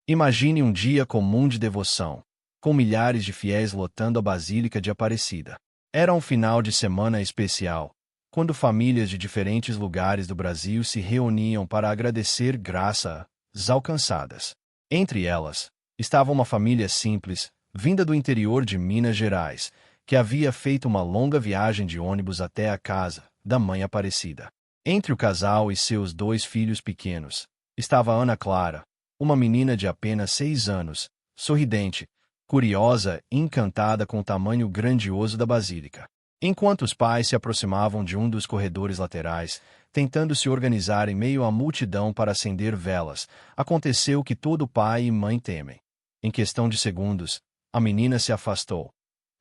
Imagine um dia comum de devoção, com milhares de fiéis lotando a Basílica de Aparecida. Era um final de semana especial, quando famílias de diferentes lugares do Brasil se reuniam para agradecer graças alcançadas. Entre elas, estava uma família simples, vinda do interior de Minas Gerais, que havia feito uma longa viagem de ônibus até a casa da mãe Aparecida. Entre o casal e seus 2 filhos pequenos, estava Ana Clara, uma menina de apenas 6 anos, sorridente, curiosa e encantada com o tamanho grandioso da basílica. Enquanto os pais se aproximavam de um dos corredores laterais, tentando se organizar em meio à multidão para acender velas, aconteceu o que todo pai e mãe temem. Em questão de segundos, a menina se afastou,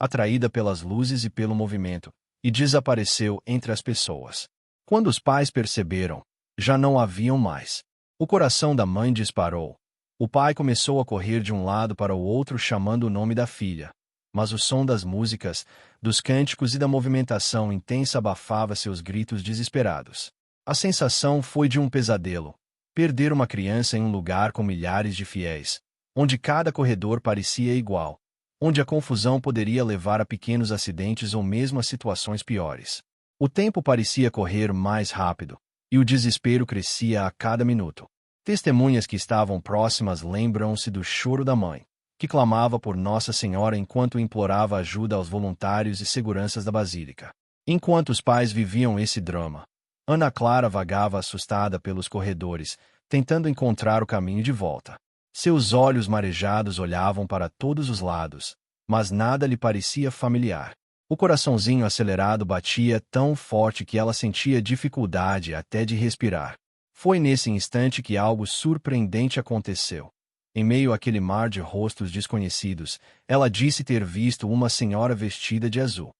atraída pelas luzes e pelo movimento, e desapareceu entre as pessoas. Quando os pais perceberam, já não a haviam mais. O coração da mãe disparou. O pai começou a correr de um lado para o outro chamando o nome da filha. Mas o som das músicas, dos cânticos e da movimentação intensa abafava seus gritos desesperados. A sensação foi de um pesadelo. Perder uma criança em um lugar com milhares de fiéis, onde cada corredor parecia igual, onde a confusão poderia levar a pequenos acidentes ou mesmo a situações piores. O tempo parecia correr mais rápido, e o desespero crescia a cada minuto. Testemunhas que estavam próximas lembram-se do choro da mãe, que clamava por Nossa Senhora enquanto implorava ajuda aos voluntários e seguranças da Basílica. Enquanto os pais viviam esse drama, Ana Clara vagava assustada pelos corredores, tentando encontrar o caminho de volta. Seus olhos marejados olhavam para todos os lados, mas nada lhe parecia familiar. O coraçãozinho acelerado batia tão forte que ela sentia dificuldade até de respirar. Foi nesse instante que algo surpreendente aconteceu. Em meio àquele mar de rostos desconhecidos, ela disse ter visto uma senhora vestida de azul.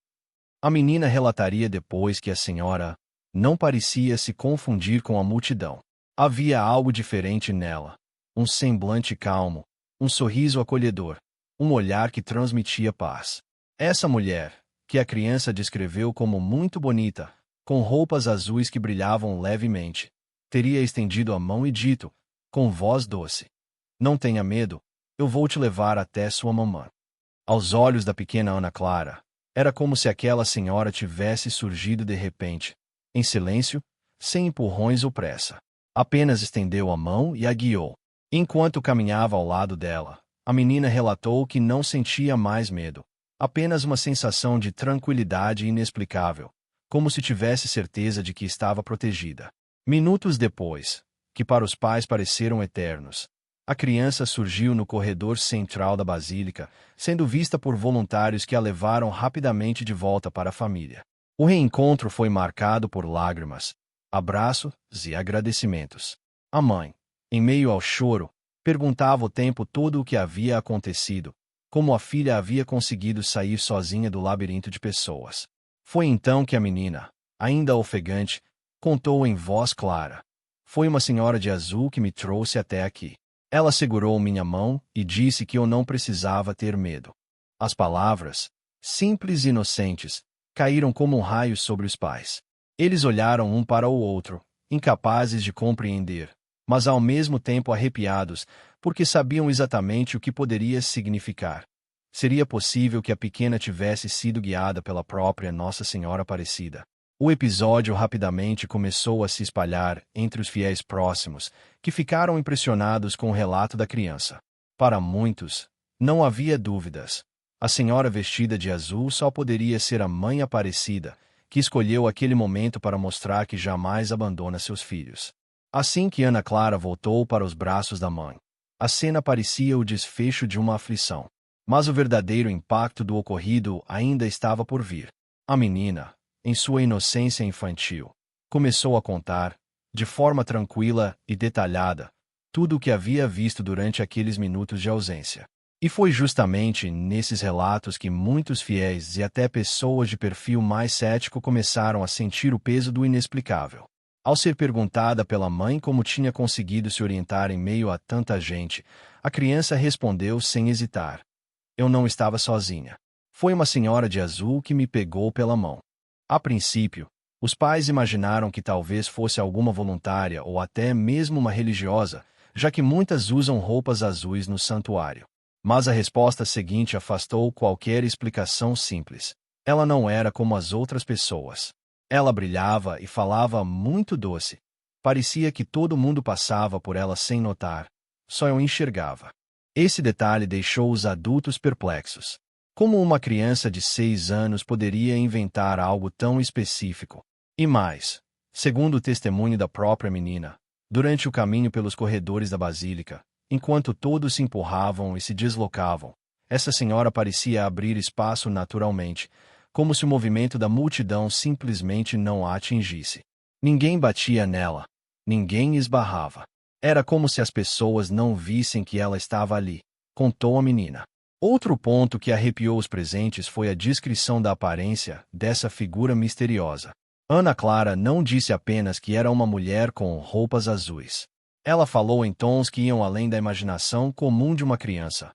A menina relataria depois que a senhora não parecia se confundir com a multidão. Havia algo diferente nela. Um semblante calmo, um sorriso acolhedor, um olhar que transmitia paz. Essa mulher, que a criança descreveu como muito bonita, com roupas azuis que brilhavam levemente, teria estendido a mão e dito, com voz doce: "Não tenha medo, eu vou te levar até sua mamã." Aos olhos da pequena Ana Clara, era como se aquela senhora tivesse surgido de repente, em silêncio, sem empurrões ou pressa. Apenas estendeu a mão e a guiou. Enquanto caminhava ao lado dela, a menina relatou que não sentia mais medo, apenas uma sensação de tranquilidade inexplicável, como se tivesse certeza de que estava protegida. Minutos depois, que para os pais pareceram eternos, a criança surgiu no corredor central da Basílica, sendo vista por voluntários que a levaram rapidamente de volta para a família. O reencontro foi marcado por lágrimas, abraços e agradecimentos. A mãe, em meio ao choro, perguntava o tempo todo o que havia acontecido, como a filha havia conseguido sair sozinha do labirinto de pessoas. Foi então que a menina, ainda ofegante, contou em voz clara: "Foi uma senhora de azul que me trouxe até aqui. Ela segurou minha mão e disse que eu não precisava ter medo." As palavras, simples e inocentes, caíram como um raio sobre os pais. Eles olharam um para o outro, incapazes de compreender, mas ao mesmo tempo arrepiados, porque sabiam exatamente o que poderia significar. Seria possível que a pequena tivesse sido guiada pela própria Nossa Senhora Aparecida. O episódio rapidamente começou a se espalhar entre os fiéis próximos, que ficaram impressionados com o relato da criança. Para muitos, não havia dúvidas. A senhora vestida de azul só poderia ser a mãe Aparecida, que escolheu aquele momento para mostrar que jamais abandona seus filhos. Assim que Ana Clara voltou para os braços da mãe, a cena parecia o desfecho de uma aflição. Mas o verdadeiro impacto do ocorrido ainda estava por vir. A menina, em sua inocência infantil, começou a contar, de forma tranquila e detalhada, tudo o que havia visto durante aqueles minutos de ausência. E foi justamente nesses relatos que muitos fiéis e até pessoas de perfil mais cético começaram a sentir o peso do inexplicável. Ao ser perguntada pela mãe como tinha conseguido se orientar em meio a tanta gente, a criança respondeu sem hesitar: "Eu não estava sozinha. Foi uma senhora de azul que me pegou pela mão." A princípio, os pais imaginaram que talvez fosse alguma voluntária ou até mesmo uma religiosa, já que muitas usam roupas azuis no santuário. Mas a resposta seguinte afastou qualquer explicação simples. Ela não era como as outras pessoas. Ela brilhava e falava muito doce. Parecia que todo mundo passava por ela sem notar. Só eu enxergava. Esse detalhe deixou os adultos perplexos. Como uma criança de 6 anos poderia inventar algo tão específico? E mais, segundo o testemunho da própria menina, durante o caminho pelos corredores da basílica, enquanto todos se empurravam e se deslocavam, essa senhora parecia abrir espaço naturalmente, como se o movimento da multidão simplesmente não a atingisse. Ninguém batia nela. Ninguém esbarrava. Era como se as pessoas não vissem que ela estava ali, contou a menina. Outro ponto que arrepiou os presentes foi a descrição da aparência dessa figura misteriosa. Ana Clara não disse apenas que era uma mulher com roupas azuis. Ela falou em tons que iam além da imaginação comum de uma criança.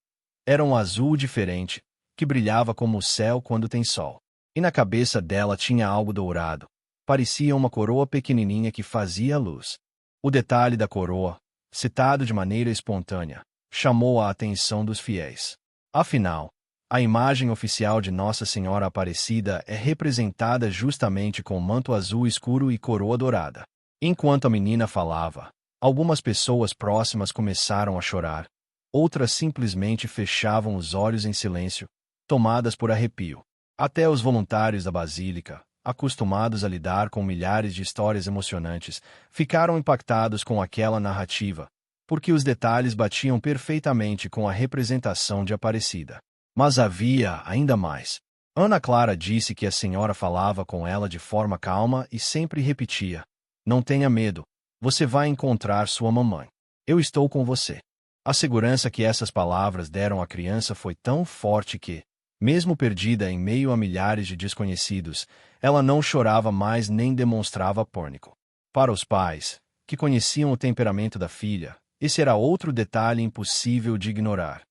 Era um azul diferente, que brilhava como o céu quando tem sol. E na cabeça dela tinha algo dourado. Parecia uma coroa pequenininha que fazia luz. O detalhe da coroa, citado de maneira espontânea, chamou a atenção dos fiéis. Afinal, a imagem oficial de Nossa Senhora Aparecida é representada justamente com manto azul escuro e coroa dourada. Enquanto a menina falava, algumas pessoas próximas começaram a chorar. Outras simplesmente fechavam os olhos em silêncio, tomadas por arrepio. Até os voluntários da Basílica, acostumados a lidar com milhares de histórias emocionantes, ficaram impactados com aquela narrativa, porque os detalhes batiam perfeitamente com a representação de Aparecida. Mas havia ainda mais. Ana Clara disse que a senhora falava com ela de forma calma e sempre repetia: "Não tenha medo, você vai encontrar sua mamãe. Eu estou com você." A segurança que essas palavras deram à criança foi tão forte que, mesmo perdida em meio a milhares de desconhecidos, ela não chorava mais nem demonstrava pânico. Para os pais, que conheciam o temperamento da filha, esse era outro detalhe impossível de ignorar.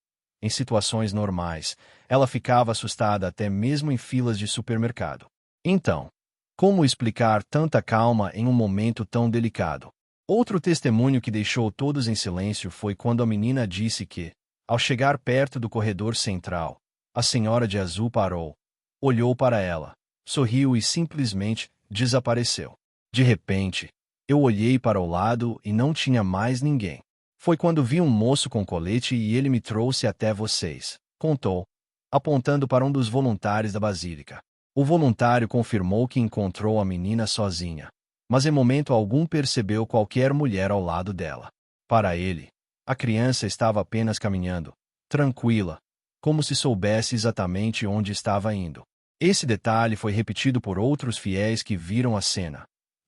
Em situações normais, ela ficava assustada até mesmo em filas de supermercado. Então, como explicar tanta calma em um momento tão delicado? Outro testemunho que deixou todos em silêncio foi quando a menina disse que, ao chegar perto do corredor central, a senhora de azul parou, olhou para ela, sorriu e simplesmente desapareceu. De repente, eu olhei para o lado e não tinha mais ninguém. Foi quando vi um moço com colete e ele me trouxe até vocês, contou, apontando para um dos voluntários da Basílica. O voluntário confirmou que encontrou a menina sozinha, mas em momento algum percebeu qualquer mulher ao lado dela. Para ele, a criança estava apenas caminhando, tranquila, como se soubesse exatamente onde estava indo. Esse detalhe foi repetido por outros fiéis que viram a cena.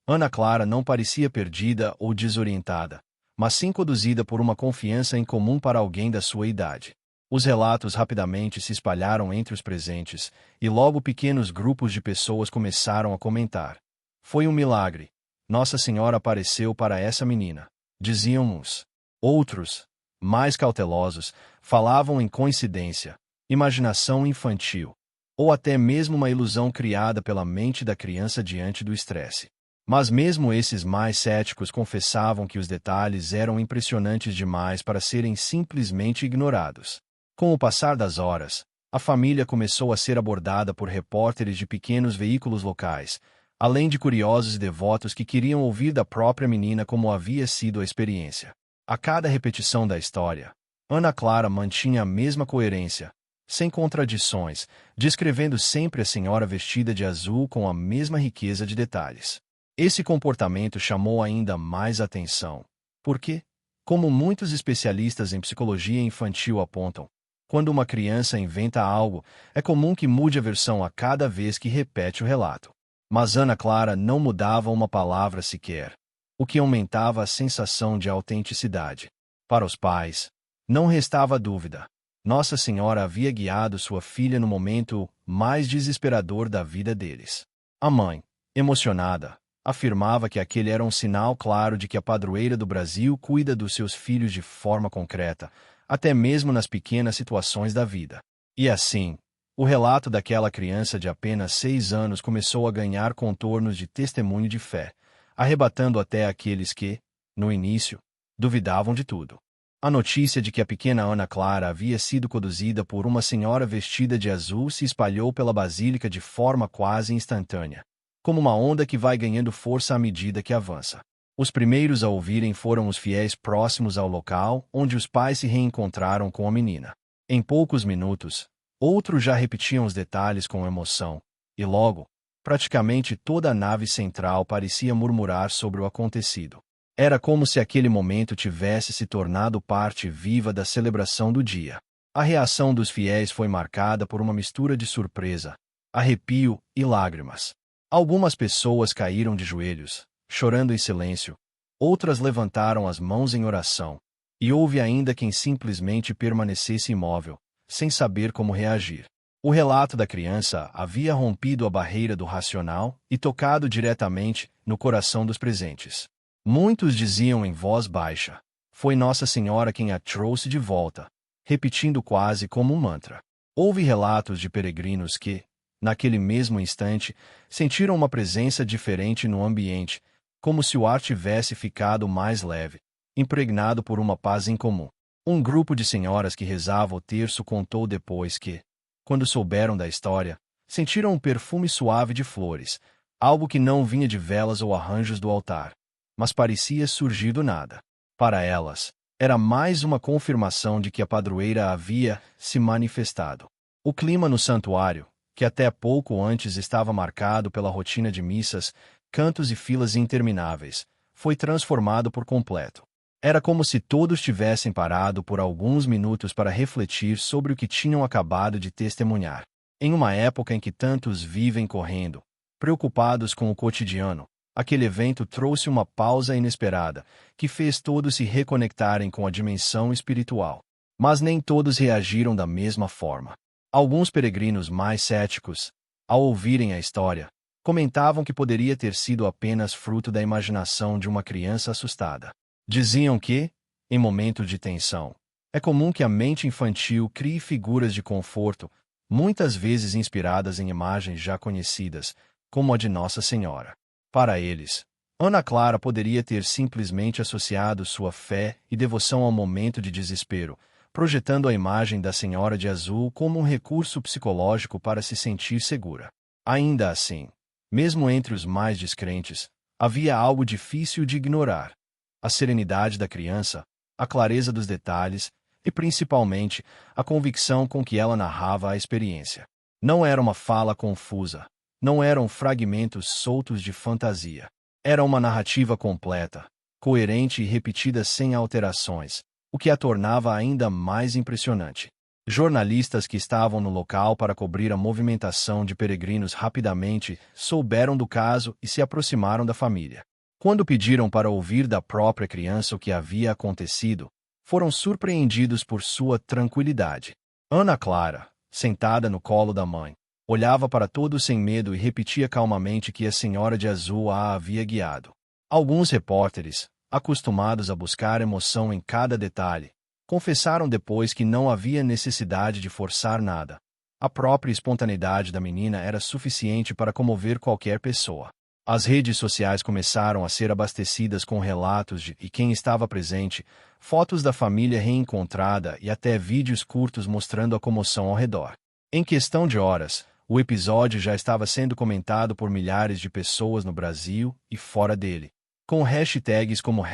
Ana Clara não parecia perdida ou desorientada, mas sim conduzida por uma confiança incomum para alguém da sua idade. Os relatos rapidamente se espalharam entre os presentes, e logo pequenos grupos de pessoas começaram a comentar. Foi um milagre. Nossa Senhora apareceu para essa menina, diziam uns. Outros, mais cautelosos, falavam em coincidência, imaginação infantil, ou até mesmo uma ilusão criada pela mente da criança diante do estresse. Mas mesmo esses mais céticos confessavam que os detalhes eram impressionantes demais para serem simplesmente ignorados. Com o passar das horas, a família começou a ser abordada por repórteres de pequenos veículos locais, além de curiosos e devotos que queriam ouvir da própria menina como havia sido a experiência. A cada repetição da história, Ana Clara mantinha a mesma coerência, sem contradições, descrevendo sempre a senhora vestida de azul com a mesma riqueza de detalhes. Esse comportamento chamou ainda mais atenção, porque, como muitos especialistas em psicologia infantil apontam, quando uma criança inventa algo, é comum que mude a versão a cada vez que repete o relato. Mas Ana Clara não mudava uma palavra sequer, o que aumentava a sensação de autenticidade. Para os pais, não restava dúvida. Nossa Senhora havia guiado sua filha no momento mais desesperador da vida deles. A mãe, emocionada, afirmava que aquele era um sinal claro de que a padroeira do Brasil cuida dos seus filhos de forma concreta, até mesmo nas pequenas situações da vida. E assim, o relato daquela criança de apenas 6 anos começou a ganhar contornos de testemunho de fé, arrebatando até aqueles que, no início, duvidavam de tudo. A notícia de que a pequena Ana Clara havia sido conduzida por uma senhora vestida de azul se espalhou pela basílica de forma quase instantânea, como uma onda que vai ganhando força à medida que avança. Os primeiros a ouvirem foram os fiéis próximos ao local onde os pais se reencontraram com a menina. Em poucos minutos, outros já repetiam os detalhes com emoção, e logo, praticamente toda a nave central parecia murmurar sobre o acontecido. Era como se aquele momento tivesse se tornado parte viva da celebração do dia. A reação dos fiéis foi marcada por uma mistura de surpresa, arrepio e lágrimas. Algumas pessoas caíram de joelhos, chorando em silêncio, outras levantaram as mãos em oração, e houve ainda quem simplesmente permanecesse imóvel, sem saber como reagir. O relato da criança havia rompido a barreira do racional e tocado diretamente no coração dos presentes. Muitos diziam em voz baixa: "Foi Nossa Senhora quem a trouxe de volta", repetindo quase como um mantra. Houve relatos de peregrinos que, naquele mesmo instante, sentiram uma presença diferente no ambiente, como se o ar tivesse ficado mais leve, impregnado por uma paz incomum. Um grupo de senhoras que rezava o terço contou depois que, quando souberam da história, sentiram um perfume suave de flores, algo que não vinha de velas ou arranjos do altar, mas parecia surgir do nada. Para elas, era mais uma confirmação de que a padroeira havia se manifestado. O clima no santuário, que até pouco antes estava marcado pela rotina de missas, cantos e filas intermináveis, foi transformado por completo. Era como se todos tivessem parado por alguns minutos para refletir sobre o que tinham acabado de testemunhar. Em uma época em que tantos vivem correndo, preocupados com o cotidiano, aquele evento trouxe uma pausa inesperada, que fez todos se reconectarem com a dimensão espiritual. Mas nem todos reagiram da mesma forma. Alguns peregrinos mais céticos, ao ouvirem a história, comentavam que poderia ter sido apenas fruto da imaginação de uma criança assustada. Diziam que, em momentos de tensão, é comum que a mente infantil crie figuras de conforto, muitas vezes inspiradas em imagens já conhecidas, como a de Nossa Senhora. Para eles, Ana Clara poderia ter simplesmente associado sua fé e devoção ao momento de desespero, projetando a imagem da Senhora de Azul como um recurso psicológico para se sentir segura. Ainda assim, mesmo entre os mais descrentes, havia algo difícil de ignorar: a serenidade da criança, a clareza dos detalhes e, principalmente, a convicção com que ela narrava a experiência. Não era uma fala confusa, não eram fragmentos soltos de fantasia. Era uma narrativa completa, coerente e repetida sem alterações, o que a tornava ainda mais impressionante. Jornalistas que estavam no local para cobrir a movimentação de peregrinos rapidamente souberam do caso e se aproximaram da família. Quando pediram para ouvir da própria criança o que havia acontecido, foram surpreendidos por sua tranquilidade. Ana Clara, sentada no colo da mãe, olhava para todos sem medo e repetia calmamente que a Senhora de Azul a havia guiado. Alguns repórteres, acostumados a buscar emoção em cada detalhe, confessaram depois que não havia necessidade de forçar nada. A própria espontaneidade da menina era suficiente para comover qualquer pessoa. As redes sociais começaram a ser abastecidas com relatos de quem estava presente, fotos da família reencontrada e até vídeos curtos mostrando a comoção ao redor. Em questão de horas, o episódio já estava sendo comentado por milhares de pessoas no Brasil e fora dele, com hashtags como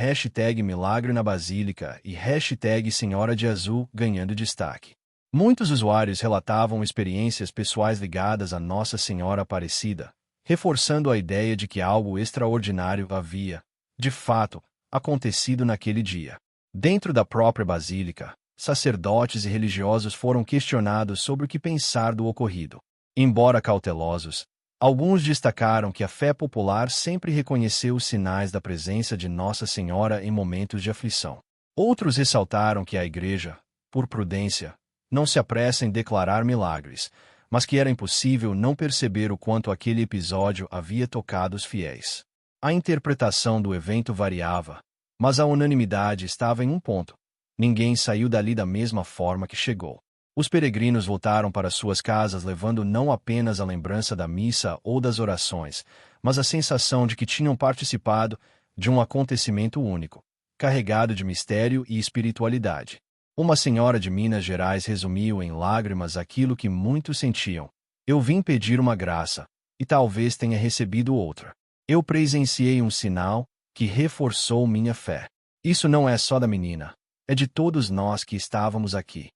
#Milagre na Basílica e #Senhora de Azul ganhando destaque. Muitos usuários relatavam experiências pessoais ligadas a Nossa Senhora Aparecida, reforçando a ideia de que algo extraordinário havia, de fato, acontecido naquele dia. Dentro da própria basílica, sacerdotes e religiosos foram questionados sobre o que pensar do ocorrido. Embora cautelosos, alguns destacaram que a fé popular sempre reconheceu os sinais da presença de Nossa Senhora em momentos de aflição. Outros ressaltaram que a Igreja, por prudência, não se apressa em declarar milagres, mas que era impossível não perceber o quanto aquele episódio havia tocado os fiéis. A interpretação do evento variava, mas a unanimidade estava em um ponto: ninguém saiu dali da mesma forma que chegou. Os peregrinos voltaram para suas casas levando não apenas a lembrança da missa ou das orações, mas a sensação de que tinham participado de um acontecimento único, carregado de mistério e espiritualidade. Uma senhora de Minas Gerais resumiu em lágrimas aquilo que muitos sentiam. Eu vim pedir uma graça, e talvez tenha recebido outra. Eu presenciei um sinal que reforçou minha fé. Isso não é só da menina, é de todos nós que estávamos aqui.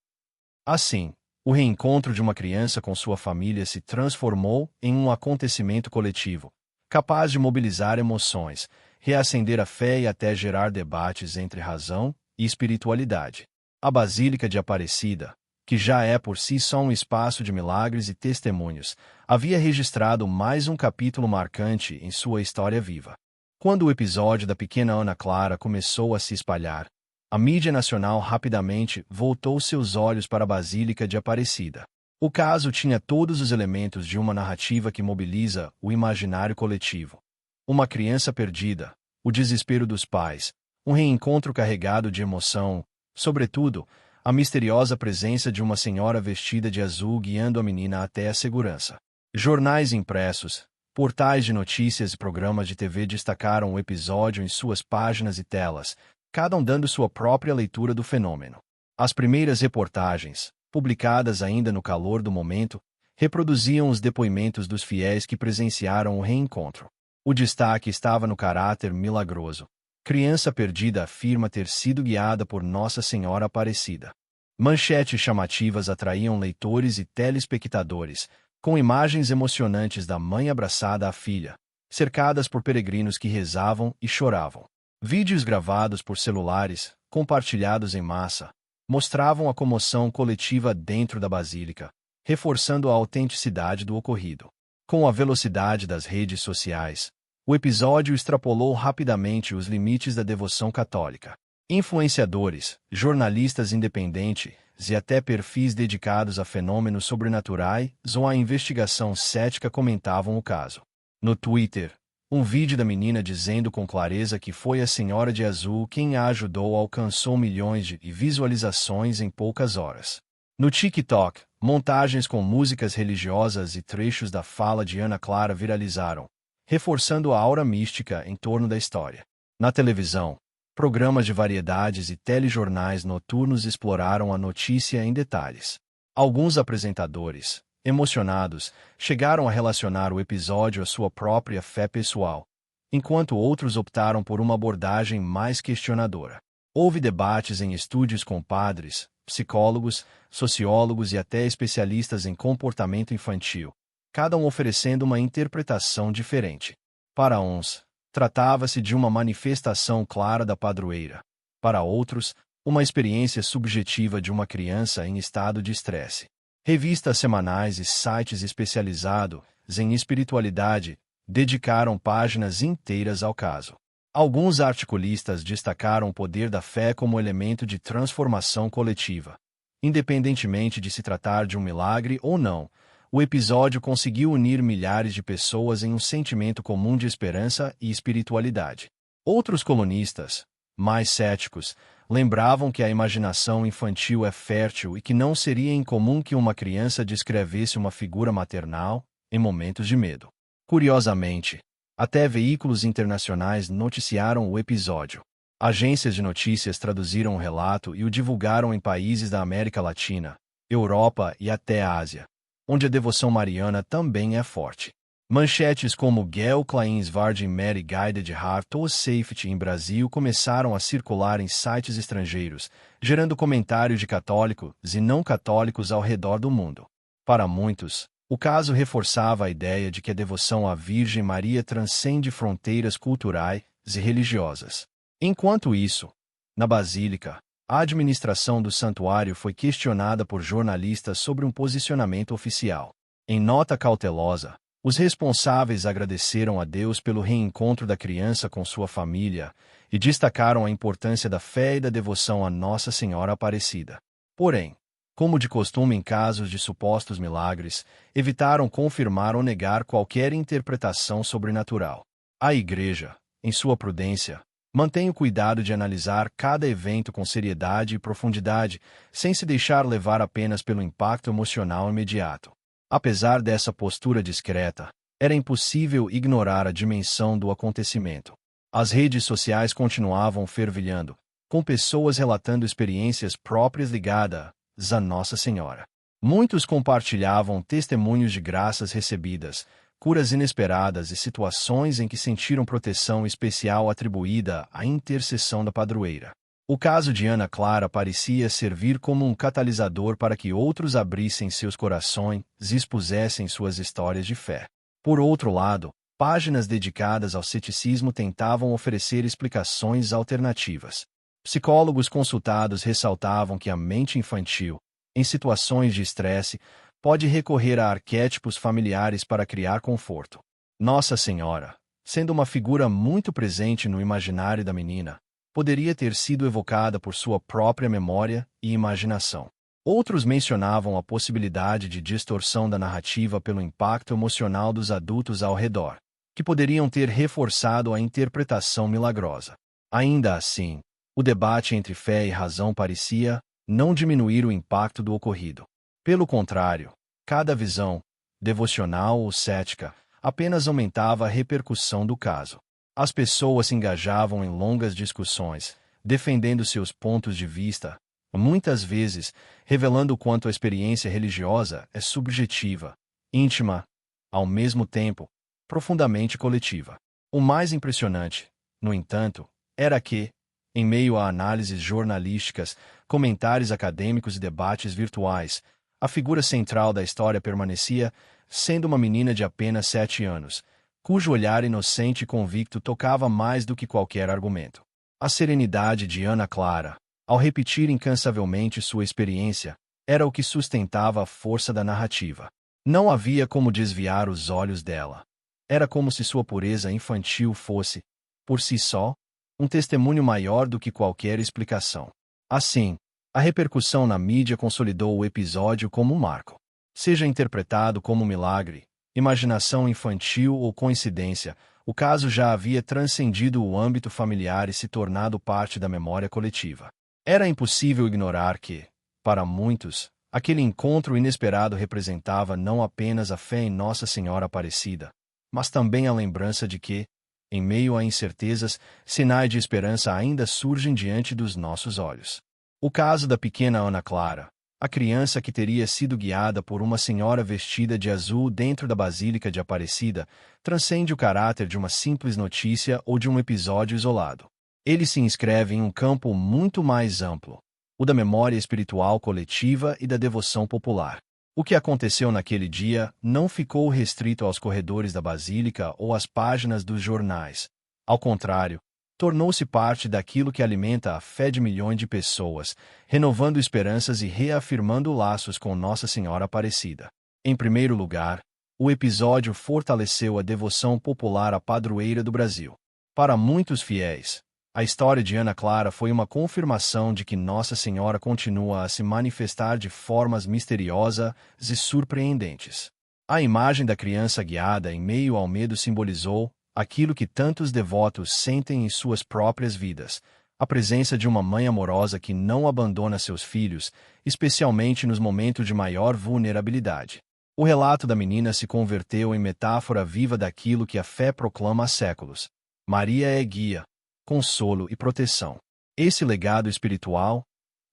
Assim, o reencontro de uma criança com sua família se transformou em um acontecimento coletivo, capaz de mobilizar emoções, reacender a fé e até gerar debates entre razão e espiritualidade. A Basílica de Aparecida, que já é por si só um espaço de milagres e testemunhos, havia registrado mais um capítulo marcante em sua história viva. Quando o episódio da pequena Ana Clara começou a se espalhar, a mídia nacional rapidamente voltou seus olhos para a Basílica de Aparecida. O caso tinha todos os elementos de uma narrativa que mobiliza o imaginário coletivo. Uma criança perdida, o desespero dos pais, um reencontro carregado de emoção, sobretudo, a misteriosa presença de uma senhora vestida de azul guiando a menina até a segurança. Jornais impressos, portais de notícias e programas de TV destacaram o episódio em suas páginas e telas, cada um dando sua própria leitura do fenômeno. As primeiras reportagens, publicadas ainda no calor do momento, reproduziam os depoimentos dos fiéis que presenciaram o reencontro. O destaque estava no caráter milagroso. Criança perdida afirma ter sido guiada por Nossa Senhora Aparecida. Manchetes chamativas atraíam leitores e telespectadores, com imagens emocionantes da mãe abraçada à filha, cercadas por peregrinos que rezavam e choravam. Vídeos gravados por celulares, compartilhados em massa, mostravam a comoção coletiva dentro da basílica, reforçando a autenticidade do ocorrido. Com a velocidade das redes sociais, o episódio extrapolou rapidamente os limites da devoção católica. Influenciadores, jornalistas independentes e até perfis dedicados a fenômenos sobrenaturais ou à investigação cética comentavam o caso. No Twitter, um vídeo da menina dizendo com clareza que foi a Senhora de Azul quem a ajudou alcançou milhões de visualizações em poucas horas. No TikTok, montagens com músicas religiosas e trechos da fala de Ana Clara viralizaram, reforçando a aura mística em torno da história. Na televisão, programas de variedades e telejornais noturnos exploraram a notícia em detalhes. Alguns apresentadores, emocionados, chegaram a relacionar o episódio à sua própria fé pessoal, enquanto outros optaram por uma abordagem mais questionadora. Houve debates em estúdios com padres, psicólogos, sociólogos e até especialistas em comportamento infantil, cada um oferecendo uma interpretação diferente. Para uns, tratava-se de uma manifestação clara da padroeira. Para outros, uma experiência subjetiva de uma criança em estado de estresse. Revistas semanais e sites especializados em espiritualidade dedicaram páginas inteiras ao caso. Alguns articulistas destacaram o poder da fé como elemento de transformação coletiva. Independentemente de se tratar de um milagre ou não, o episódio conseguiu unir milhares de pessoas em um sentimento comum de esperança e espiritualidade. Outros colunistas, mais céticos, lembravam que a imaginação infantil é fértil e que não seria incomum que uma criança descrevesse uma figura maternal em momentos de medo. Curiosamente, até veículos internacionais noticiaram o episódio. Agências de notícias traduziram o relato e o divulgaram em países da América Latina, Europa e até a Ásia, onde a devoção mariana também é forte. Manchetes como Gail Klein's Virgin Mary Guided Heart to Safety em Brasil começaram a circular em sites estrangeiros, gerando comentários de católicos e não católicos ao redor do mundo. Para muitos, o caso reforçava a ideia de que a devoção à Virgem Maria transcende fronteiras culturais e religiosas. Enquanto isso, na Basílica, a administração do santuário foi questionada por jornalistas sobre um posicionamento oficial. Em nota cautelosa, os responsáveis agradeceram a Deus pelo reencontro da criança com sua família e destacaram a importância da fé e da devoção a Nossa Senhora Aparecida. Porém, como de costume em casos de supostos milagres, evitaram confirmar ou negar qualquer interpretação sobrenatural. A Igreja, em sua prudência, mantém o cuidado de analisar cada evento com seriedade e profundidade, sem se deixar levar apenas pelo impacto emocional imediato. Apesar dessa postura discreta, era impossível ignorar a dimensão do acontecimento. As redes sociais continuavam fervilhando, com pessoas relatando experiências próprias ligadas a Nossa Senhora. Muitos compartilhavam testemunhos de graças recebidas, curas inesperadas e situações em que sentiram proteção especial atribuída à intercessão da padroeira. O caso de Ana Clara parecia servir como um catalisador para que outros abrissem seus corações e expusessem suas histórias de fé. Por outro lado, páginas dedicadas ao ceticismo tentavam oferecer explicações alternativas. Psicólogos consultados ressaltavam que a mente infantil, em situações de estresse, pode recorrer a arquétipos familiares para criar conforto. Nossa Senhora, sendo uma figura muito presente no imaginário da menina, poderia ter sido evocada por sua própria memória e imaginação. Outros mencionavam a possibilidade de distorção da narrativa pelo impacto emocional dos adultos ao redor, que poderiam ter reforçado a interpretação milagrosa. Ainda assim, o debate entre fé e razão parecia não diminuir o impacto do ocorrido. Pelo contrário, cada visão, devocional ou cética, apenas aumentava a repercussão do caso. As pessoas se engajavam em longas discussões, defendendo seus pontos de vista, muitas vezes revelando o quanto a experiência religiosa é subjetiva, íntima, ao mesmo tempo, profundamente coletiva. O mais impressionante, no entanto, era que, em meio a análises jornalísticas, comentários acadêmicos e debates virtuais, a figura central da história permanecia sendo uma menina de apenas 7 anos, cujo olhar inocente e convicto tocava mais do que qualquer argumento. A serenidade de Ana Clara, ao repetir incansavelmente sua experiência, era o que sustentava a força da narrativa. Não havia como desviar os olhos dela. Era como se sua pureza infantil fosse, por si só, um testemunho maior do que qualquer explicação. Assim, a repercussão na mídia consolidou o episódio como um marco. Seja interpretado como um milagre, imaginação infantil ou coincidência, o caso já havia transcendido o âmbito familiar e se tornado parte da memória coletiva. Era impossível ignorar que, para muitos, aquele encontro inesperado representava não apenas a fé em Nossa Senhora Aparecida, mas também a lembrança de que, em meio a incertezas, sinais de esperança ainda surgem diante dos nossos olhos. O caso da pequena Ana Clara, a criança que teria sido guiada por uma senhora vestida de azul dentro da Basílica de Aparecida, transcende o caráter de uma simples notícia ou de um episódio isolado. Ele se inscreve em um campo muito mais amplo, o da memória espiritual coletiva e da devoção popular. O que aconteceu naquele dia não ficou restrito aos corredores da Basílica ou às páginas dos jornais. Ao contrário, tornou-se parte daquilo que alimenta a fé de milhões de pessoas, renovando esperanças e reafirmando laços com Nossa Senhora Aparecida. Em primeiro lugar, o episódio fortaleceu a devoção popular à padroeira do Brasil. Para muitos fiéis, a história de Ana Clara foi uma confirmação de que Nossa Senhora continua a se manifestar de formas misteriosas e surpreendentes. A imagem da criança guiada em meio ao medo simbolizou aquilo que tantos devotos sentem em suas próprias vidas, a presença de uma mãe amorosa que não abandona seus filhos, especialmente nos momentos de maior vulnerabilidade. O relato da menina se converteu em metáfora viva daquilo que a fé proclama há séculos. Maria é guia, consolo e proteção. Esse legado espiritual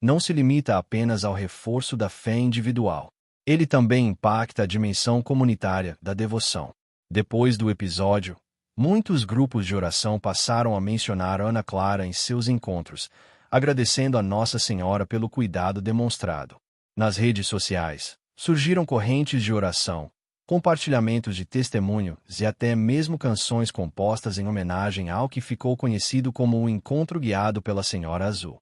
não se limita apenas ao reforço da fé individual. Ele também impacta a dimensão comunitária da devoção. Depois do episódio, muitos grupos de oração passaram a mencionar Ana Clara em seus encontros, agradecendo a Nossa Senhora pelo cuidado demonstrado. Nas redes sociais, surgiram correntes de oração, compartilhamentos de testemunhos e até mesmo canções compostas em homenagem ao que ficou conhecido como o Encontro Guiado pela Senhora Azul.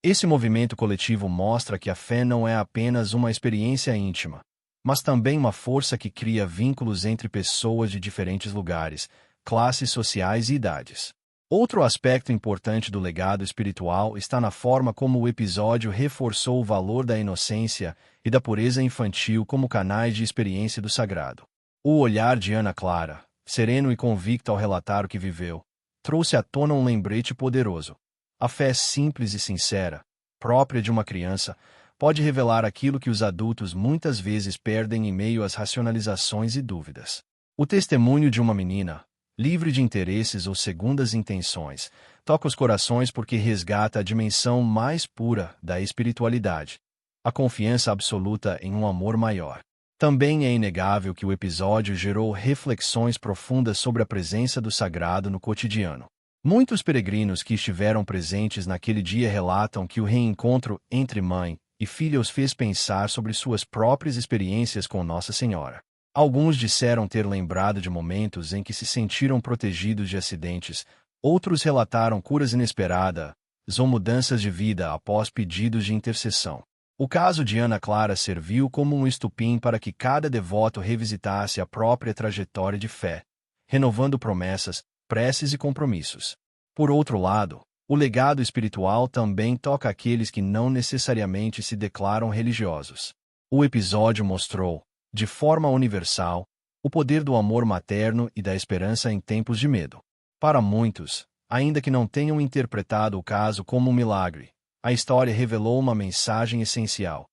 Esse movimento coletivo mostra que a fé não é apenas uma experiência íntima, mas também uma força que cria vínculos entre pessoas de diferentes lugares, classes sociais e idades. Outro aspecto importante do legado espiritual está na forma como o episódio reforçou o valor da inocência e da pureza infantil como canais de experiência do sagrado. O olhar de Ana Clara, sereno e convicto ao relatar o que viveu, trouxe à tona um lembrete poderoso. A fé simples e sincera, própria de uma criança, pode revelar aquilo que os adultos muitas vezes perdem em meio às racionalizações e dúvidas. O testemunho de uma menina, livre de interesses ou segundas intenções, toca os corações porque resgata a dimensão mais pura da espiritualidade, a confiança absoluta em um amor maior. Também é inegável que o episódio gerou reflexões profundas sobre a presença do sagrado no cotidiano. Muitos peregrinos que estiveram presentes naquele dia relatam que o reencontro entre mãe e filha os fez pensar sobre suas próprias experiências com Nossa Senhora. Alguns disseram ter lembrado de momentos em que se sentiram protegidos de acidentes, outros relataram curas inesperadas ou mudanças de vida após pedidos de intercessão. O caso de Ana Clara serviu como um estupim para que cada devoto revisitasse a própria trajetória de fé, renovando promessas, preces e compromissos. Por outro lado, o legado espiritual também toca aqueles que não necessariamente se declaram religiosos. O episódio mostrou, de forma universal, o poder do amor materno e da esperança em tempos de medo. Para muitos, ainda que não tenham interpretado o caso como um milagre, a história revelou uma mensagem essencial: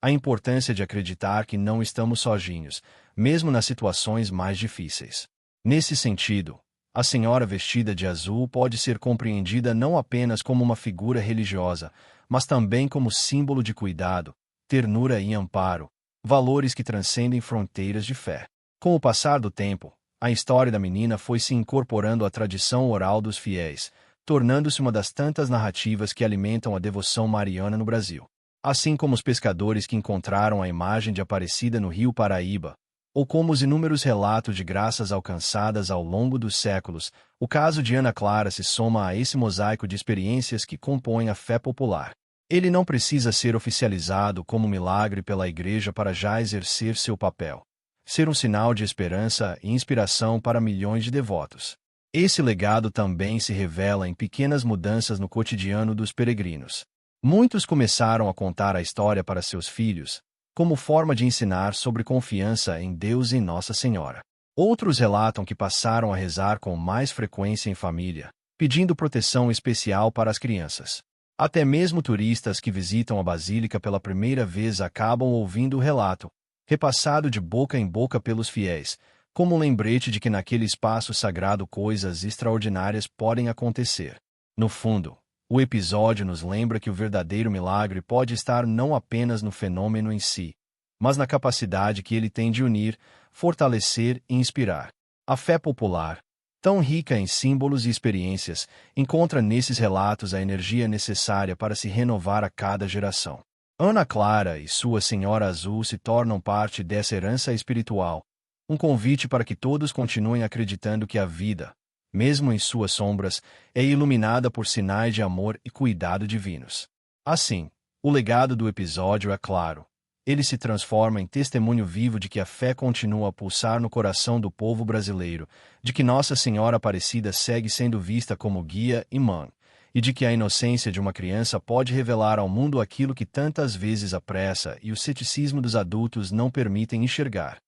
a importância de acreditar que não estamos sozinhos, mesmo nas situações mais difíceis. Nesse sentido, a Senhora vestida de azul pode ser compreendida não apenas como uma figura religiosa, mas também como símbolo de cuidado, ternura e amparo, valores que transcendem fronteiras de fé. Com o passar do tempo, a história da menina foi se incorporando à tradição oral dos fiéis, tornando-se uma das tantas narrativas que alimentam a devoção mariana no Brasil. Assim como os pescadores que encontraram a imagem de Aparecida no Rio Paraíba, ou como os inúmeros relatos de graças alcançadas ao longo dos séculos, o caso de Ana Clara se soma a esse mosaico de experiências que compõem a fé popular. Ele não precisa ser oficializado como milagre pela Igreja para já exercer seu papel, ser um sinal de esperança e inspiração para milhões de devotos. Esse legado também se revela em pequenas mudanças no cotidiano dos peregrinos. Muitos começaram a contar a história para seus filhos, como forma de ensinar sobre confiança em Deus e Nossa Senhora. Outros relatam que passaram a rezar com mais frequência em família, pedindo proteção especial para as crianças. Até mesmo turistas que visitam a Basílica pela primeira vez acabam ouvindo o relato, repassado de boca em boca pelos fiéis, como um lembrete de que naquele espaço sagrado coisas extraordinárias podem acontecer. No fundo, o episódio nos lembra que o verdadeiro milagre pode estar não apenas no fenômeno em si, mas na capacidade que ele tem de unir, fortalecer e inspirar. A fé popular, tão rica em símbolos e experiências, encontra nesses relatos a energia necessária para se renovar a cada geração. Ana Clara e sua Senhora Azul se tornam parte dessa herança espiritual, um convite para que todos continuem acreditando que a vida, mesmo em suas sombras, é iluminada por sinais de amor e cuidado divinos. Assim, o legado do episódio é claro. Ele se transforma em testemunho vivo de que a fé continua a pulsar no coração do povo brasileiro, de que Nossa Senhora Aparecida segue sendo vista como guia e mãe, e de que a inocência de uma criança pode revelar ao mundo aquilo que tantas vezes a pressa e o ceticismo dos adultos não permitem enxergar.